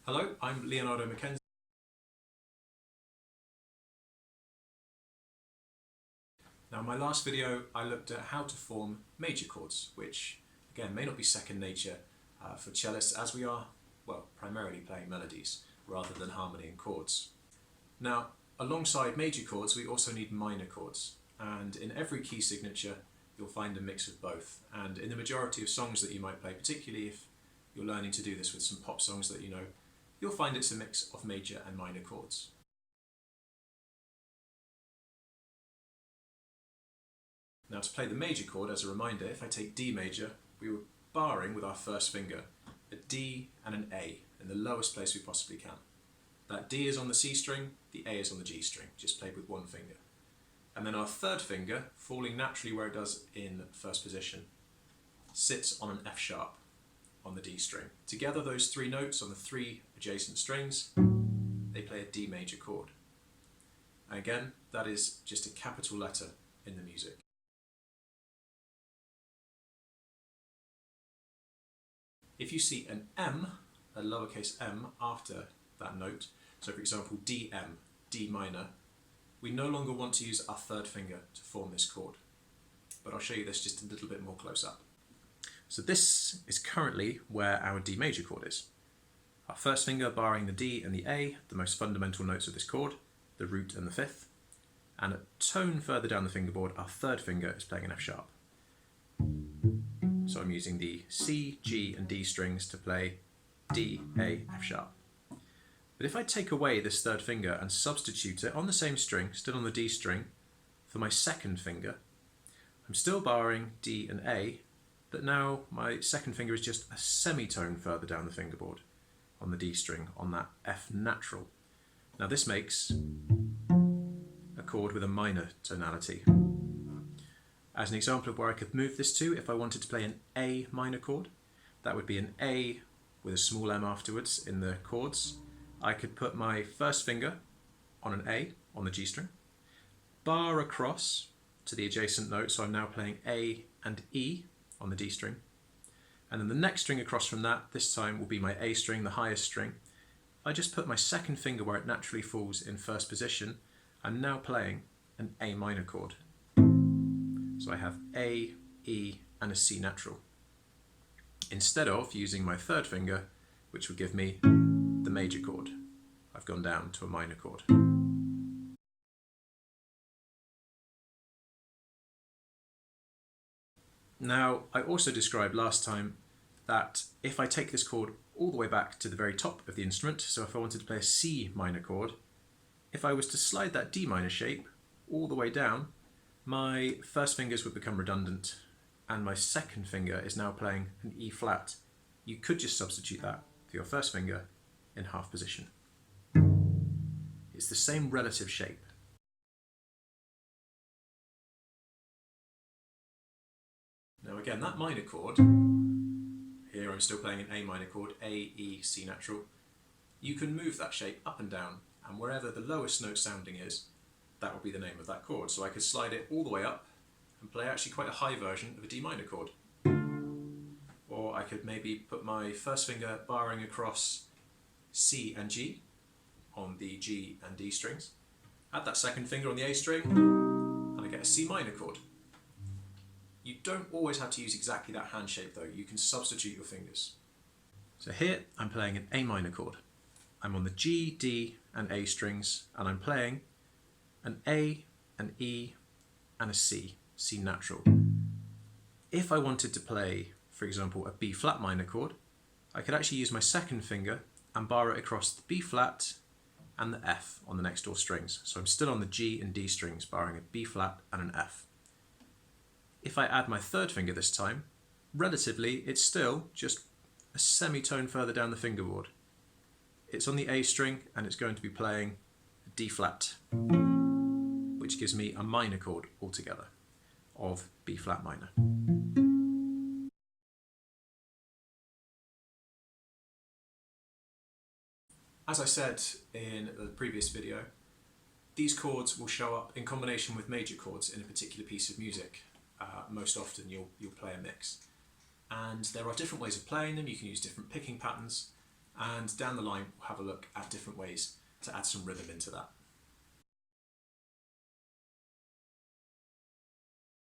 Hello, I'm Leonardo Mackenzie. Now in my last video I looked at how to form major chords, which again may not be second nature for cellists, as we are, well, primarily playing melodies rather than harmony and chords. Now alongside major chords we also need minor chords, and in every key signature you'll find a mix of both, and in the majority of songs that you might play, particularly if you're learning to do this with some pop songs that you know, you'll find it's a mix of major and minor chords. Now to play the major chord, as a reminder, if I take D major, we were barring with our first finger a D and an A in the lowest place we possibly can. That D is on the C string, the A is on the G string, just played with one finger. And then our third finger, falling naturally where it does in first position, sits on an F sharp on the D string. Together those three notes on the three adjacent strings, they play a D major chord. And again, that is just a capital letter in the music. If you see an M, a lowercase m, after that note, so for example DM, D minor, we no longer want to use our third finger to form this chord. But I'll show you this just a little bit more close up. So this is currently where our D major chord is. Our first finger barring the D and the A, the most fundamental notes of this chord, the root and the fifth. And a tone further down the fingerboard, our third finger is playing an F sharp. So I'm using the C, G and D strings to play D, A, F sharp. But if I take away this third finger and substitute it on the same string, still on the D string, for my second finger, I'm still barring D and A, but now my second finger is just a semitone further down the fingerboard on the D string, on that F natural. Now this makes a chord with a minor tonality. As an example of where I could move this to, if I wanted to play an A minor chord, that would be an A with a small m afterwards in the chords. I could put my first finger on an A on the G string, bar across to the adjacent note, so I'm now playing A and E on the D string, and then the next string across from that, this time will be my A string, the highest string. I just put my second finger where it naturally falls in first position. I'm now playing an A minor chord. So I have A, E and a C natural, instead of using my third finger, which would give me the major chord. I've gone down to a minor chord. Now, I also described last time that if I take this chord all the way back to the very top of the instrument, so if I wanted to play a C minor chord, if I was to slide that D minor shape all the way down, my first fingers would become redundant and my second finger is now playing an E flat. You could just substitute that for your first finger in half position. It's the same relative shape. Now again, that minor chord, here I'm still playing an A minor chord, A, E, C natural. You can move that shape up and down, and wherever the lowest note sounding is, that will be the name of that chord. So I could slide it all the way up and play actually quite a high version of a D minor chord. Or I could maybe put my first finger barring across C and G on the G and D strings, add that second finger on the A string, and I get a C minor chord. You don't always have to use exactly that hand shape though, you can substitute your fingers. So here I'm playing an A minor chord. I'm on the G, D and A strings, and I'm playing an A, an E and a C, C natural. If I wanted to play, for example, a B flat minor chord, I could actually use my second finger and bar it across the B flat and the F on the next door strings. So I'm still on the G and D strings, barring a B flat and an F. If I add my third finger this time, relatively it's still just a semitone further down the fingerboard. It's on the A string and it's going to be playing a D flat, which gives me a minor chord altogether of B flat minor. As I said in the previous video, these chords will show up in combination with major chords in a particular piece of music. Most often you'll play a mix. And there are different ways of playing them. You can use different picking patterns. and down the line we'll have a look at different ways to add some rhythm into that.